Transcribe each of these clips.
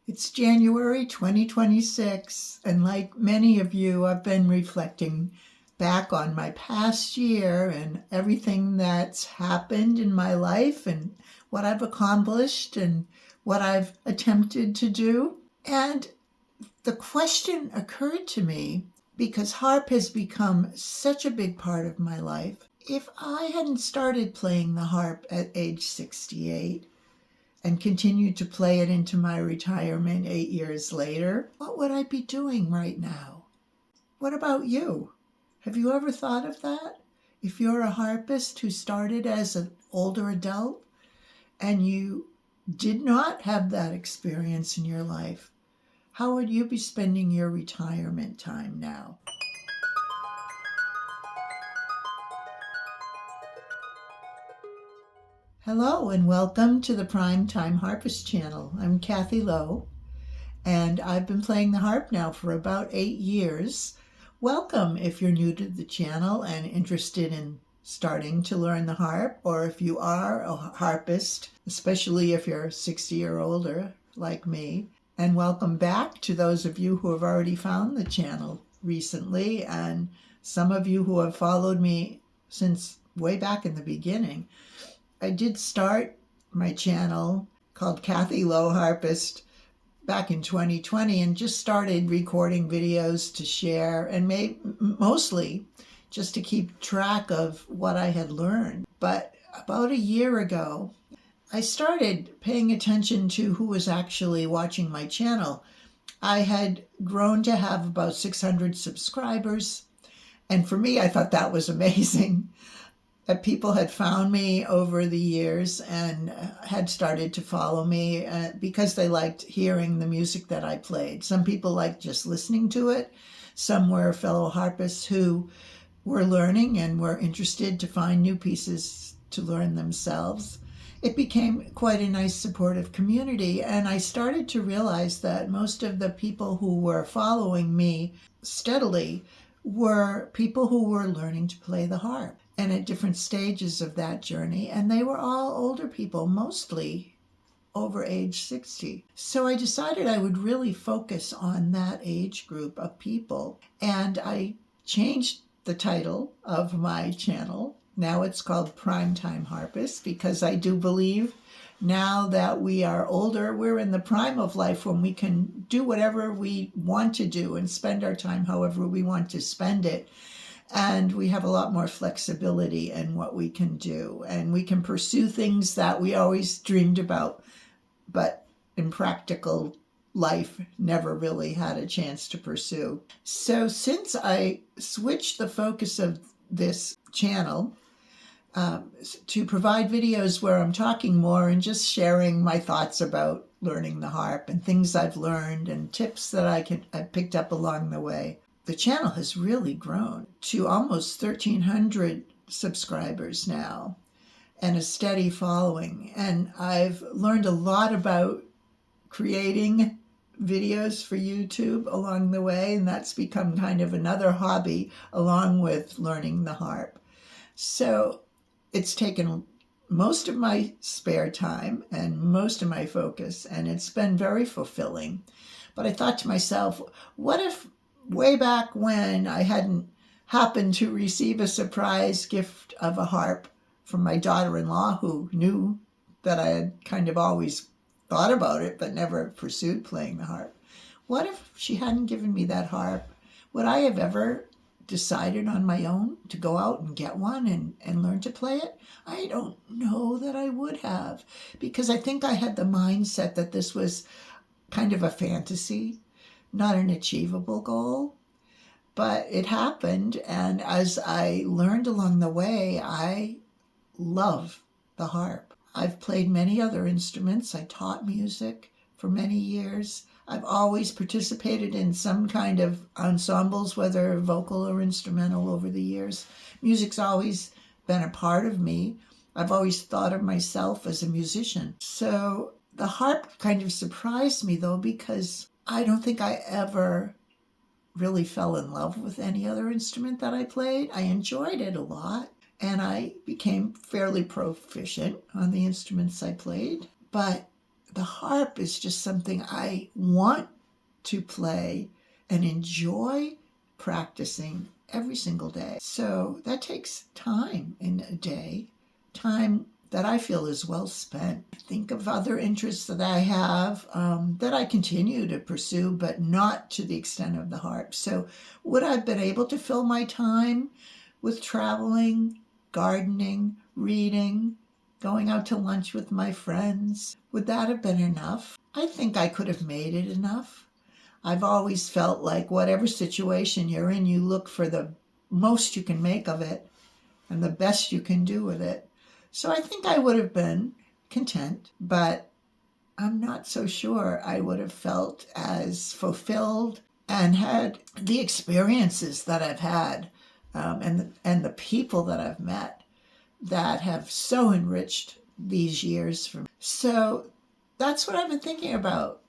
It's January 2026, and like many of you, I've been reflecting back on my past year and everything that's happened in my life and what I've accomplished and what I've attempted to do. And the question occurred to me, because harp has become such a big part of my life. If I hadn't started playing the harp at age 68, and continued to play it into my retirement 8 years later, what would I be doing right now? What about you? Have you ever thought of that? If you're a harpist who started as an older adult and you did not have that experience in your life, how would you be spending your retirement time now? Hello and welcome to the Prime Time Harpist channel. I'm Kathy Lowe, and I've been playing the harp now for about 8 years. Welcome if you're new to the channel and interested in starting to learn the harp, or if you are a harpist, especially if you're 60 or older like me. And welcome back to those of you who have already found the channel recently, and some of you who have followed me since way back in the beginning. I did start my channel called Kathy Lowe Harpist back in 2020 and just started recording videos to share and mostly just to keep track of what I had learned. But about a year ago, I started paying attention to who was actually watching my channel. I had grown to have about 600 subscribers, and for me, I thought that was amazing. That people had found me over the years and had started to follow me because they liked hearing the music that I played. Some people liked just listening to it. Some were fellow harpists who were learning and were interested to find new pieces to learn themselves. It became quite a nice supportive community, and I started to realize that most of the people who were following me steadily were people who were learning to play the harp and at different stages of that journey. And they were all older people, mostly over age 60. So I decided I would really focus on that age group of people. And I changed the title of my channel. Now it's called Prime Time Harpist, because I do believe now that we are older, we're in the prime of life when we can do whatever we want to do and spend our time however we want to spend it. And we have a lot more flexibility in what we can do. And we can pursue things that we always dreamed about, but in practical life never really had a chance to pursue. So since I switched the focus of this channel to provide videos where I'm talking more and just sharing my thoughts about learning the harp and things I've learned and tips that I've picked up along the way, the channel has really grown to almost 1,300 subscribers now and a steady following. And I've learned a lot about creating videos for YouTube along the way, and that's become kind of another hobby along with learning the harp. So it's taken most of my spare time and most of my focus, and it's been very fulfilling. But I thought to myself, what if way back when I hadn't happened to receive a surprise gift of a harp from my daughter-in-law, who knew that I had kind of always thought about it but never pursued playing the harp? What if she hadn't given me that harp? Would I have ever decided on my own to go out and get one and learn to play it? I don't know that I would have, because I think I had the mindset that this was kind of a fantasy, not an achievable goal. But it happened, and as I learned along the way, I love the harp. I've played many other instruments. I taught music for many years. I've always participated in some kind of ensembles, whether vocal or instrumental, over the years. Music's always been a part of me. I've always thought of myself as a musician. So the harp kind of surprised me, though, because I don't think I ever really fell in love with any other instrument that I played. I enjoyed it a lot, and I became fairly proficient on the instruments I played. But the harp is just something I want to play and enjoy practicing every single day. So that takes time in a day, time that I feel is well spent. Think of other interests that I have that I continue to pursue, but not to the extent of the harp. So would I have been able to fill my time with traveling, gardening, reading, going out to lunch with my friends? Would that have been enough? I think I could have made it enough. I've always felt like whatever situation you're in, you look for the most you can make of it and the best you can do with it. So I think I would have been content, but I'm not so sure I would have felt as fulfilled and had the experiences that I've had and the people that I've met that have so enriched these years for me. So that's what I've been thinking about.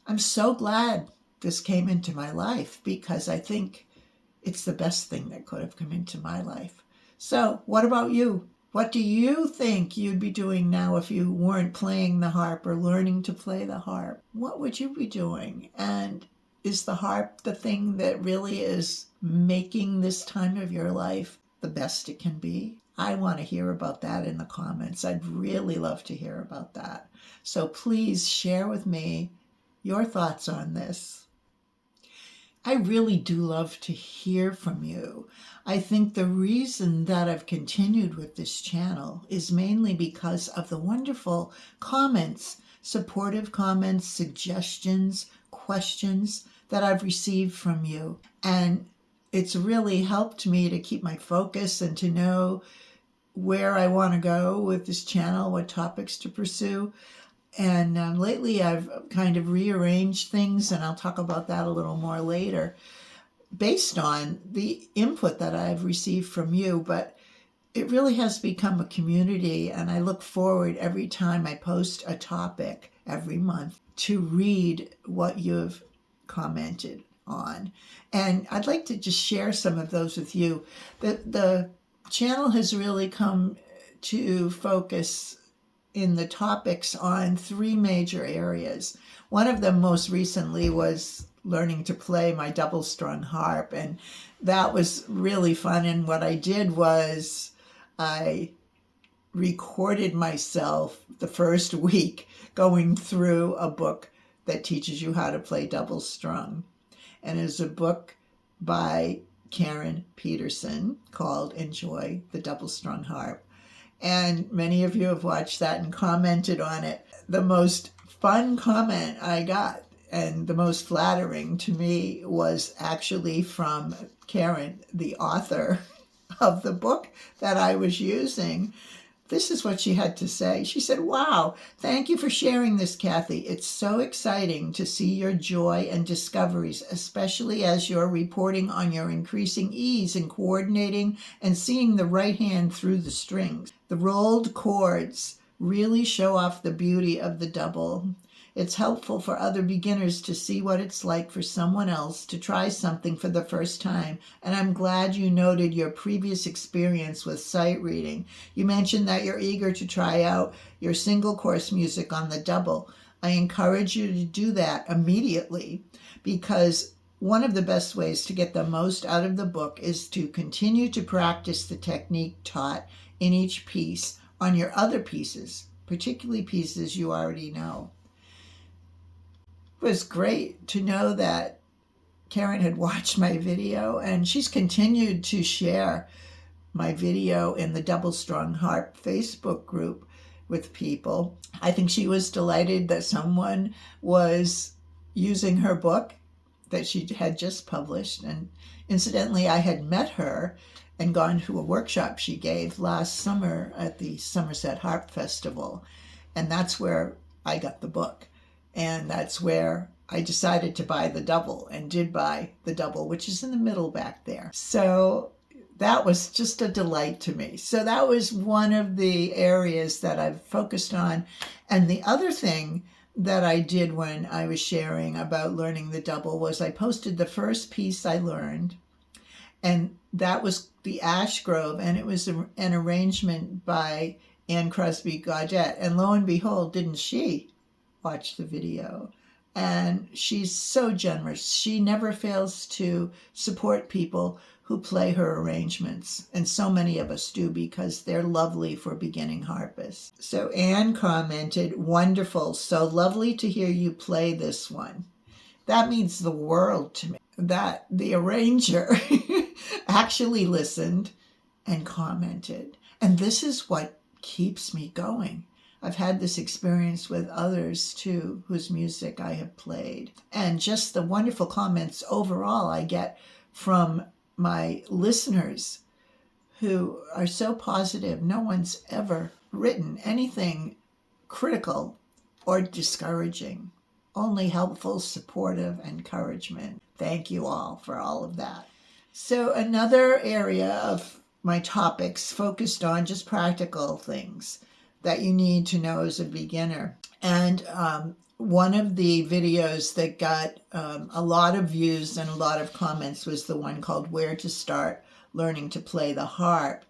I'm so glad this came into my life because I think it's the best thing that could have come into my life. So what about you? What do you think you'd be doing now if you weren't playing the harp or learning to play the harp? What would you be doing? And is the harp the thing that really is making this time of your life the best it can be? I want to hear about that in the comments. I'd really love to hear about that. So please share with me your thoughts on this. I really do love to hear from you. I think the reason that I've continued with this channel is mainly because of the wonderful comments, supportive comments, suggestions, questions that I've received from you. And it's really helped me to keep my focus and to know where I want to go with this channel, what topics to pursue. And lately I've kind of rearranged things, and I'll talk about that a little more later, based on the input that I've received from you. But it really has become a community, and I look forward every time I post a topic every month to read what you've commented on. And I'd like to just share some of those with you. The channel has really come to focus in the topics on three major areas. One of them most recently was learning to play my double-strung harp, and that was really fun. And what I did was I recorded myself the first week going through a book that teaches you how to play double-strung. And it's a book by Peterson called Enjoy the Double-Strung Harp. And many of you have watched that and commented on it. The most fun comment I got, and the most flattering to me, was actually from Karen, the author of the book that I was using. This is what she had to say. She said, "Wow, thank you for sharing this, Kathy. It's so exciting to see your joy and discoveries, especially as you're reporting on your increasing ease in coordinating and seeing the right hand through the strings. The rolled chords really show off the beauty of the double. It's helpful for other beginners to see what it's like for someone else to try something for the first time. And I'm glad you noted your previous experience with sight reading. You mentioned that you're eager to try out your single course music on the double. I encourage you to do that immediately, because one of the best ways to get the most out of the book is to continue to practice the technique taught in each piece on your other pieces, particularly pieces you already know." It was great to know that Karen had watched my video, and she's continued to share my video in the Double-Strung Harp Facebook group with people. I think she was delighted that someone was using her book that she had just published. And incidentally, I had met her and gone to a workshop she gave last summer at the Somerset Harp Festival. And that's where I got the book. And that's where I decided to buy the double, and did buy the double, which is in the middle back there. So that was just a delight to me. So that was one of the areas that I've focused on. And the other thing that I did when I was sharing about learning the double was I posted the first piece I learned, and that was the Ash Grove, and it was an arrangement by Crosby Gaudet. And lo and behold, didn't she watch the video. And she's so generous. She never fails to support people who play her arrangements. And so many of us do because they're lovely for beginning harpists. So Anne commented, "Wonderful, so lovely to hear you play this one." That means the world to me, that the arranger actually listened and commented. And this is what keeps me going. I've had this experience with others too, whose music I have played. And just the wonderful comments overall I get from my listeners who are so positive. No one's ever written anything critical or discouraging. Only helpful, supportive encouragement. Thank you all for all of that. So another area of my topics focused on just practical things that you need to know as a beginner. And one of the videos that got a lot of views and a lot of comments was the one called Where to Start Learning to Play the Harp.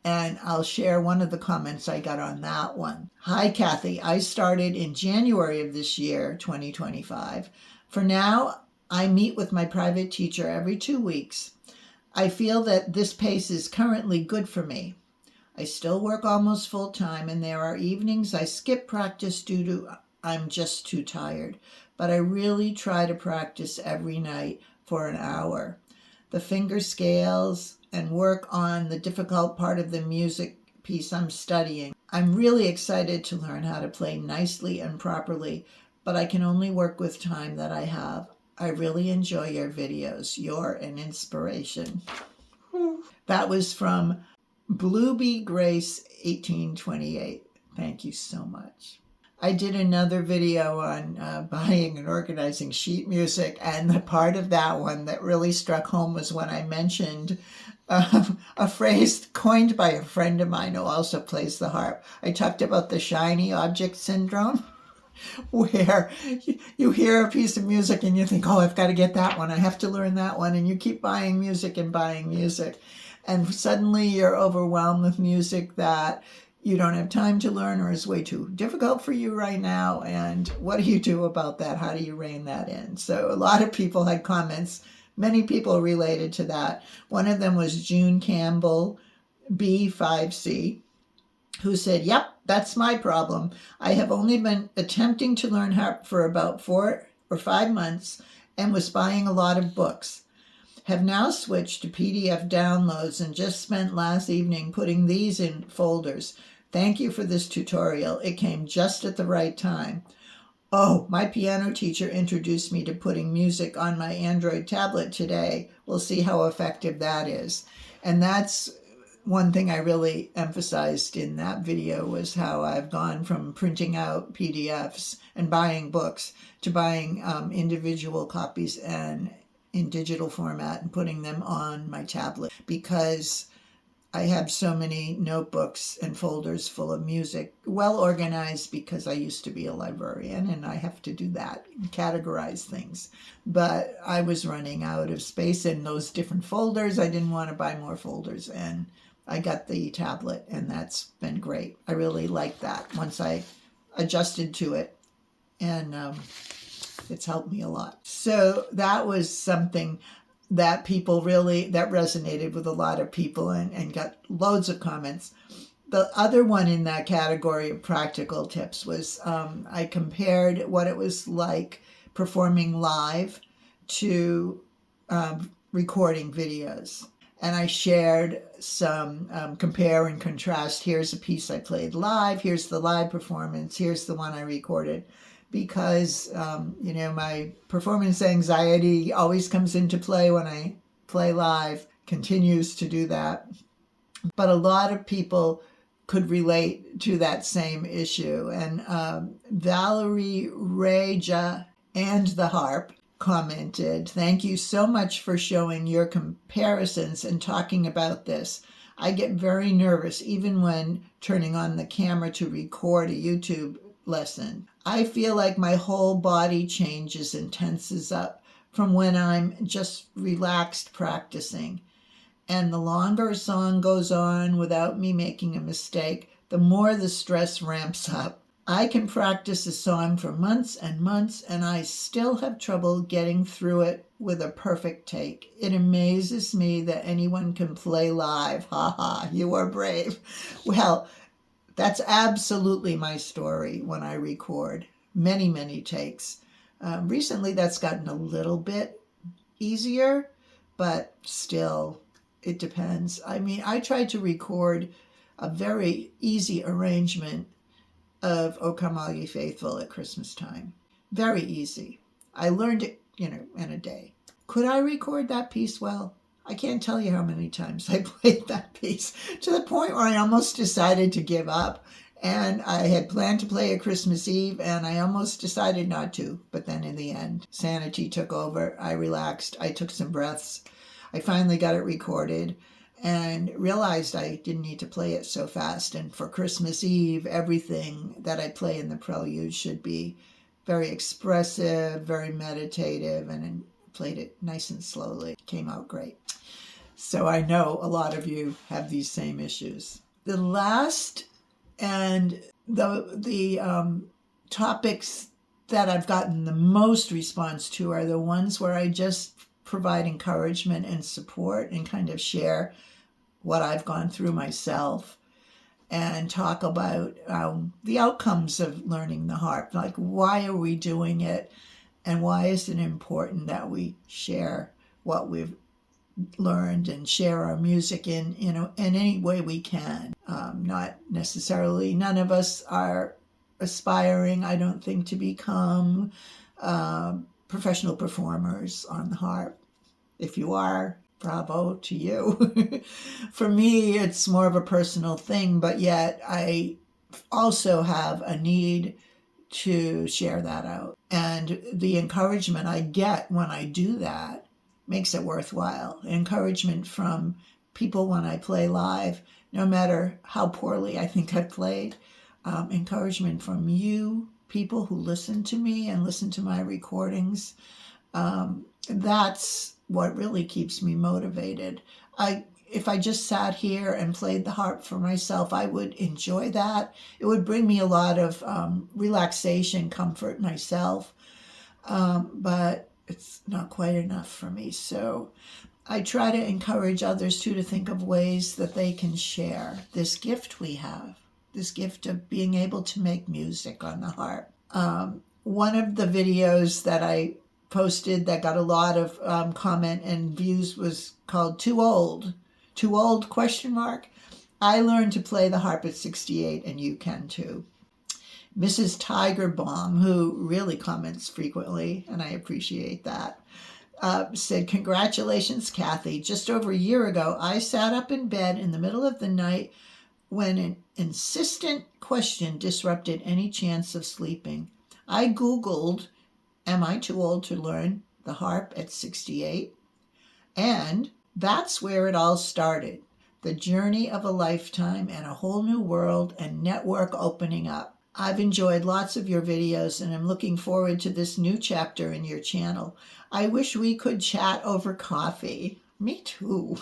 And I'll share one of the comments I got on that one. "Hi, Kathy. I started in January of this year, 2025. For now, I meet with my private teacher every 2 weeks. I feel that this pace is currently good for me. I still work almost full time, and there are evenings I skip practice due to I'm just too tired. But I really try to practice every night for an hour. The finger scales and work on the difficult part of the music piece I'm studying. I'm really excited to learn how to play nicely and properly, but I can only work with time that I have. I really enjoy your videos. You're an inspiration." That was from Blueby Grace 1828. Thank you so much. I did another video on buying and organizing sheet music, and the part of that one that really struck home was when I mentioned a phrase coined by a friend of mine who also plays the harp. I talked about the shiny object syndrome, where you hear a piece of music and you think, "Oh, I've got to get that one. I have to learn that one." And you keep buying music and buying music. And suddenly you're overwhelmed with music that you don't have time to learn or is way too difficult for you right now. And what do you do about that? How do you rein that in? So a lot of people had comments. Many people related to that. One of them was June Campbell, B5C, who said, "Yep, that's my problem. I have only been attempting to learn harp for about 4 or 5 months and was buying a lot of books. Have now switched to PDF downloads and just spent last evening putting these in folders. Thank you for this tutorial. It came just at the right time. Oh, my piano teacher introduced me to putting music on my Android tablet today. We'll see how effective that is." And that's one thing I really emphasized in that video, was how I've gone from printing out PDFs and buying books to buying individual copies and in digital format and putting them on my tablet, because I have so many notebooks and folders full of music, well organized, because I used to be a librarian and I have to do that, categorize things. But I was running out of space in those different folders. I didn't want to buy more folders, and I got the tablet, and that's been great. I really like that once I adjusted to it, and it's helped me a lot. So that was something that that resonated with a lot of people, and got loads of comments. The other one in that category of practical tips was I compared what it was like performing live to recording videos. And I shared some compare and contrast. Here's a piece I played live. Here's the live performance. Here's the one I recorded. Because, my performance anxiety always comes into play when I play live, continues to do that. But a lot of people could relate to that same issue. And Valerie Reja and the Harp commented, "Thank you so much for showing your comparisons and talking about this. I get very nervous even when turning on the camera to record a YouTube lesson. I feel like my whole body changes and tenses up from when I'm just relaxed practicing. And the longer a song goes on without me making a mistake, the more the stress ramps up. I can practice a song for months and months, and I still have trouble getting through it with a perfect take. It amazes me that anyone can play live. Ha ha, you are brave. Well, that's absolutely my story when I record. Many, many takes. Recently, that's gotten a little bit easier, but still, it depends. I mean, I tried to record a very easy arrangement of O Come All Ye Faithful at Christmas time. Very easy. I learned it, in a day. Could I record that piece well? I can't tell you how many times I played that piece, to the point where I almost decided to give up. And I had planned to play it Christmas Eve, and I almost decided not to. But then in the end, sanity took over. I relaxed. I took some breaths. I finally got it recorded and realized I didn't need to play it so fast. And for Christmas Eve, everything that I play in the prelude should be very expressive, very meditative, and I played it nice and slowly. It came out great. So I know a lot of you have these same issues. The last and the topics that I've gotten the most response to are the ones where I just provide encouragement and support and kind of share what I've gone through myself and talk about the outcomes of learning the harp. Like, why are we doing it? And why is it important that we share what we've learned and share our music in any way we can? Not necessarily, none of us are aspiring, I don't think, to become professional performers on the harp. If you are, bravo to you. For me, it's more of a personal thing, but yet I also have a need to share that out. And the encouragement I get when I do that makes it worthwhile. Encouragement from people when I play live, no matter how poorly I think I played. Encouragement from you, people who listen to me and listen to my recordings. That's what really keeps me motivated. If I just sat here and played the harp for myself, I would enjoy that. It would bring me a lot of relaxation, comfort myself. But it's not quite enough for me. So I try to encourage others too to think of ways that they can share this gift we have, this gift of being able to make music on the harp. One of the videos that I posted that got a lot of comment and views was called Too Old? Question mark. I learned to play the harp at 68 and you can too. Mrs. Tigerbaum, who really comments frequently, and I appreciate that, said, "Congratulations, Kathy. Just over a year ago, I sat up in bed in the middle of the night when an insistent question disrupted any chance of sleeping. I Googled, am I too old to learn the harp at 68? And that's where it all started. The journey of a lifetime and a whole new world and network opening up. I've enjoyed lots of your videos and I'm looking forward to this new chapter in your channel. I wish we could chat over coffee." Me too.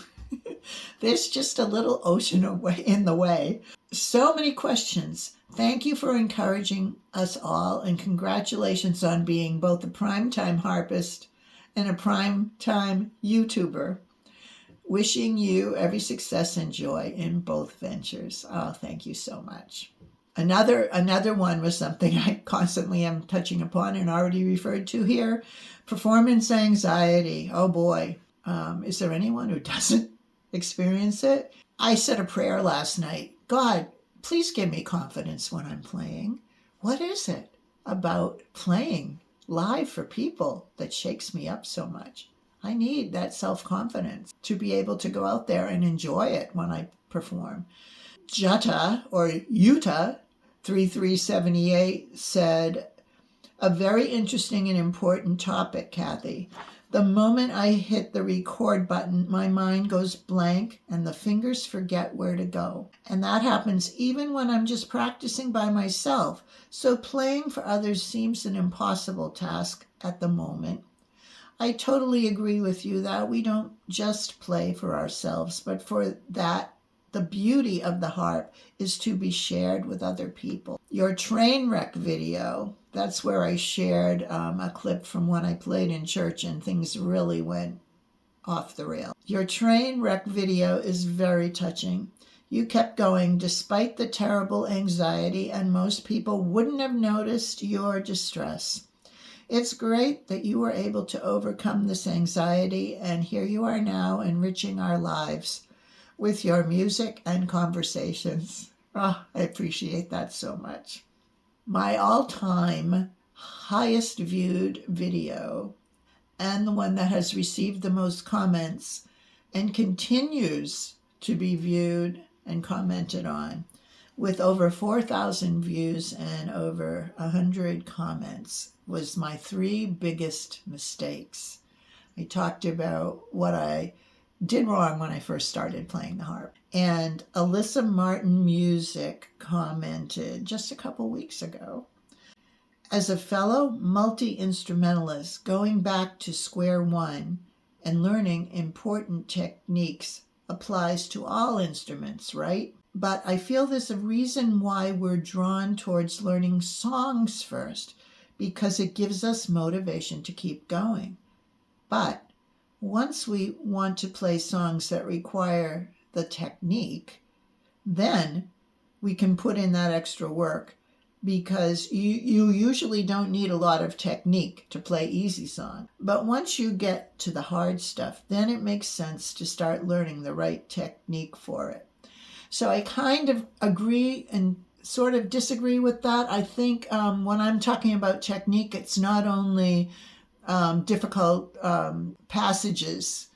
There's just a little ocean in the way. So many questions. Thank you for encouraging us all, and congratulations on being both a Prime Time Harpist and a Prime Time YouTuber. Wishing you every success and joy in both ventures. Oh, thank you so much. Another one was something I constantly am touching upon and already referred to here. Performance anxiety. Oh boy. Is there anyone who doesn't experience it? I said a prayer last night. God, please give me confidence when I'm playing. What is it about playing live for people that shakes me up so much? I need that self-confidence to be able to go out there and enjoy it when I perform. Jutta, or Yuta, 3378 said, "A very interesting and important topic, Kathy. The moment I hit the record button, my mind goes blank and the fingers forget where to go. And that happens even when I'm just practicing by myself. So playing for others seems an impossible task at the moment. I totally agree with you that we don't just play for ourselves, but for that the beauty of the harp is to be shared with other people. Your train wreck video, that's where I shared a clip from when I played in church and things really went off the rail. Your train wreck video is very touching. You kept going despite the terrible anxiety, and most people wouldn't have noticed your distress. It's great that you were able to overcome this anxiety, and here you are now enriching our lives with your music and conversations. Oh, I appreciate that so much. My all-time highest viewed video, and the one that has received the most comments and continues to be viewed and commented on, with over 4,000 views and over 100 comments, was my 3 biggest mistakes. I talked about what I did wrong when I first started playing the harp. And Alyssa Martin Music commented just a couple weeks ago, as a fellow multi-instrumentalist, going back to square one and learning important techniques applies to all instruments, right? But I feel there's a reason why we're drawn towards learning songs first, because it gives us motivation to keep going. But once we want to play songs that require the technique, then we can put in that extra work, because you usually don't need a lot of technique to play easy songs. But once you get to the hard stuff, then it makes sense to start learning the right technique for it. So I kind of agree and sort of disagree with that. I think when I'm talking about technique, it's not only difficult passages,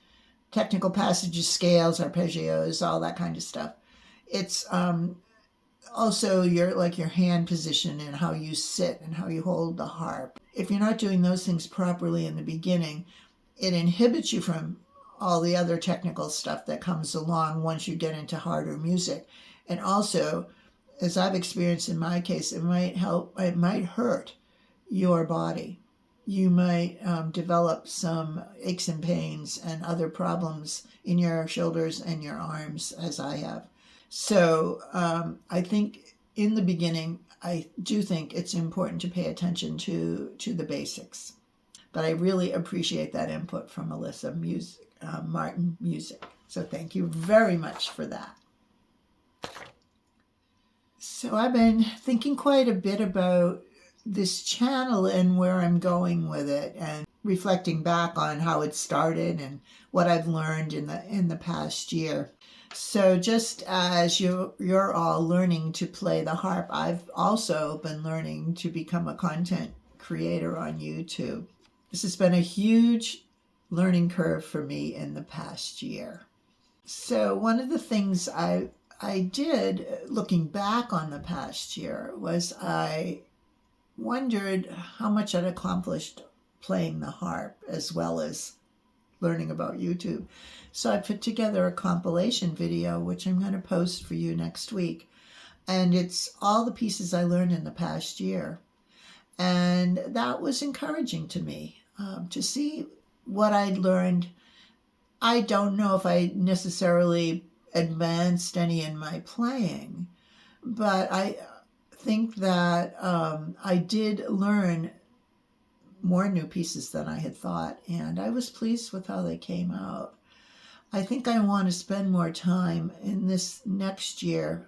technical passages, scales, arpeggios, all that kind of stuff. It's also your hand position and how you sit and how you hold the harp. If you're not doing those things properly in the beginning, it inhibits you from all the other technical stuff that comes along once you get into harder music. And also, as I've experienced in my case, it might hurt your body. You might develop some aches and pains and other problems in your shoulders and your arms, as I have. So I think in the beginning, I do think it's important to pay attention to the basics. But I really appreciate that input from Alyssa Martin Music. So thank you very much for that. So I've been thinking quite a bit about this channel and where I'm going with it, and reflecting back on how it started and what I've learned in the past year. So just as you're all learning to play the harp, I've also been learning to become a content creator on YouTube. This has been a huge learning curve for me in the past year. So one of the things I did, looking back on the past year, was I wondered how much I'd accomplished playing the harp as well as learning about YouTube. So I put together a compilation video, which I'm going to post for you next week. And it's all the pieces I learned in the past year. And that was encouraging to me to see what I'd learned. I don't know if I necessarily advanced any in my playing, but I think that I did learn more new pieces than I had thought, and I was pleased with how they came out. I think I want to spend more time in this next year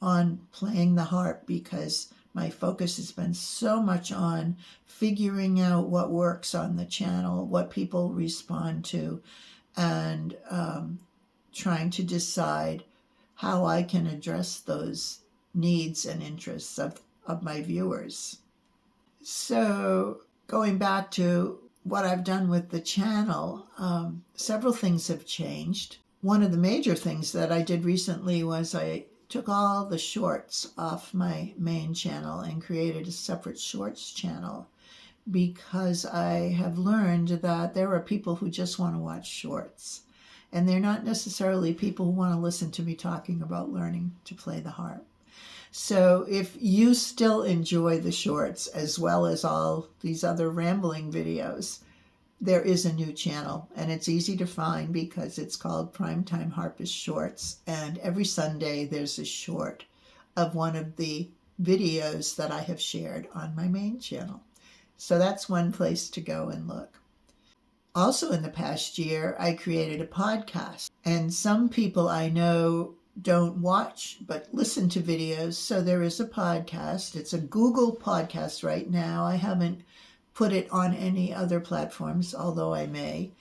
on playing the harp, because my focus has been so much on figuring out what works on the channel, what people respond to, and trying to decide how I can address those needs and interests of my viewers. So going back to what I've done with the channel, several things have changed. One of the major things that I did recently was I took all the shorts off my main channel and created a separate shorts channel, because I have learned that there are people who just want to watch shorts, and they're not necessarily people who want to listen to me talking about learning to play the harp. So if you still enjoy the shorts as well as all these other rambling videos, there is a new channel, and it's easy to find because it's called Prime Time Harpist Shorts, and every Sunday there's a short of one of the videos that I have shared on my main channel. So that's one place to go and look. Also in the past year, I created a podcast, and some people I know don't watch but listen to videos. So there is a podcast. It's a Google podcast right now. I haven't put it on any other platforms, although I may.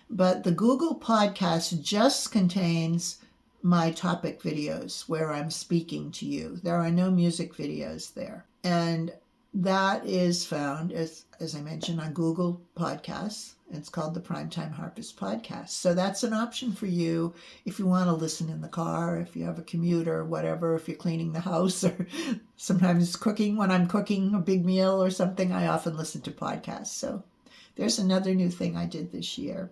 But the Google podcast just contains my topic videos where I'm speaking to you. There are no music videos there. And that is found, as I mentioned, on Google Podcasts. It's called the Prime Time Harpist podcast. So that's an option for you if you want to listen in the car, if you have a commute or whatever, if you're cleaning the house or sometimes cooking. When I'm cooking a big meal or something, I often listen to podcasts. So there's another new thing I did this year.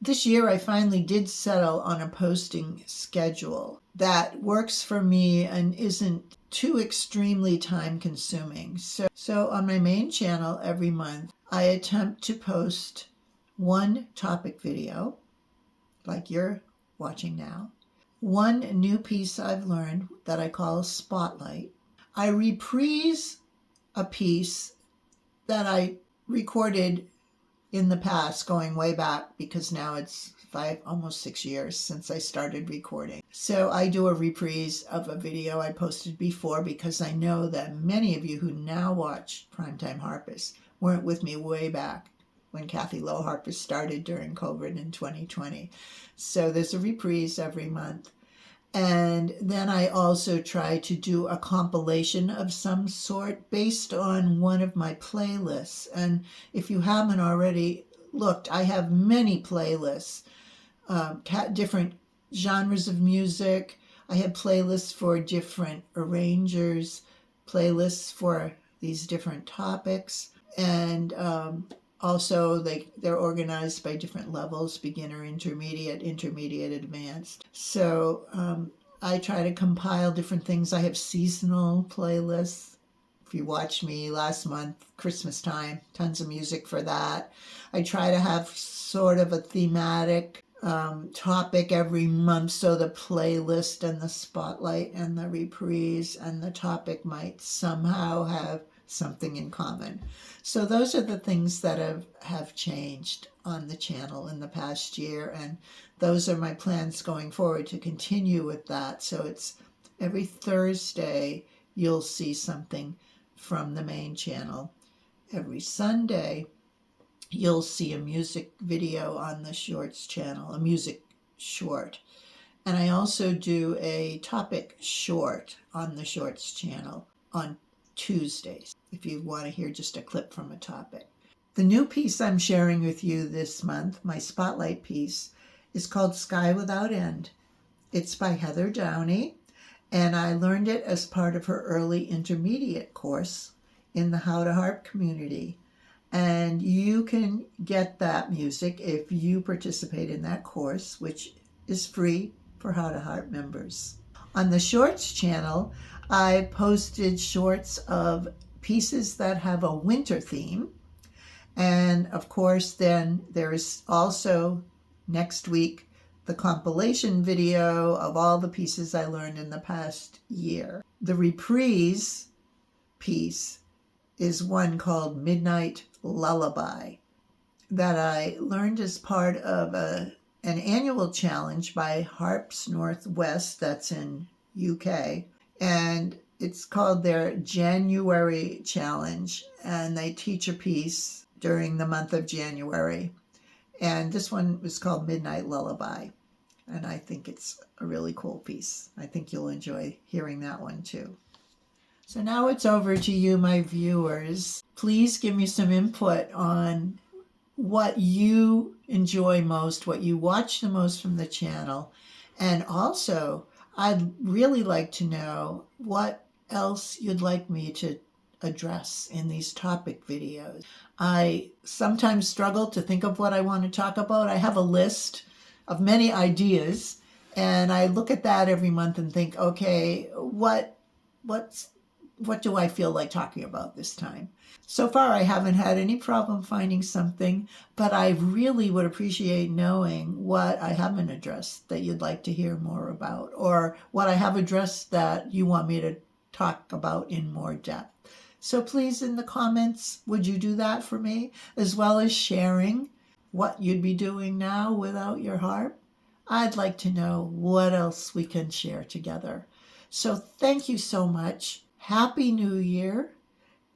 This year, I finally did settle on a posting schedule that works for me and isn't too extremely time consuming. So on my main channel every month, I attempt to post one topic video, like you're watching now, one new piece I've learned that I call Spotlight. I reprise a piece that I recorded in the past, going way back, because now it's almost 6 years since I started recording. So I do a reprise of a video I posted before, because I know that many of you who now watch Prime Time Harpist weren't with me way back when Kathy Lowe Harpist started during COVID in 2020. So there's a reprise every month. And then I also try to do a compilation of some sort based on one of my playlists. And if you haven't already looked, I have many playlists, different genres of music. I have playlists for different arrangers, playlists for these different topics. And also, they're organized by different levels: beginner, intermediate, advanced. So I try to compile different things. I have seasonal playlists. If you watched me last month, Christmas time, tons of music for that. I try to have sort of a thematic topic every month, so the playlist and the spotlight and the reprise and the topic might somehow have something in common. So those are the things that have changed on the channel in the past year, and those are my plans going forward to continue with that. So it's every Thursday you'll see something from the main channel. Every Sunday you'll see a music video on the Shorts channel, a music short. And I also do a topic short on the Shorts channel on Tuesdays, if you want to hear just a clip from a topic. The new piece I'm sharing with you this month, my spotlight piece, is called Sky Without End. It's by Heather Downie, and I learned it as part of her early intermediate course in the How to Harp community. And you can get that music if you participate in that course, which is free for How to Harp members. On the Shorts channel, I posted shorts of pieces that have a winter theme. And of course, then there is also next week the compilation video of all the pieces I learned in the past year. The reprise piece is one called Midnight Lullaby that I learned as part of an annual challenge by Harps Northwest, that's in UK. And it's called their January challenge, and they teach a piece during the month of January. And this one was called Midnight Lullaby, and I think it's a really cool piece. I think you'll enjoy hearing that one too. So now it's over to you, my viewers. Please give me some input on what you enjoy most, what you watch the most from the channel. And also, I'd really like to know what else you'd like me to address in these topic videos. I sometimes struggle to think of what I want to talk about. I have a list of many ideas, and I look at that every month and think, okay, what do I feel like talking about this time? So far, I haven't had any problem finding something, but I really would appreciate knowing what I haven't addressed that you'd like to hear more about, or what I have addressed that you want me to talk about in more depth. So please, in the comments, would you do that for me, as well as sharing what you'd be doing now without your harp? I'd like to know what else we can share together. So thank you so much. Happy New Year.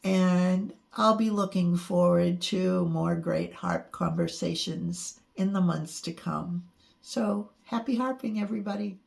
And I'll be looking forward to more great harp conversations in the months to come. So happy harping, everybody.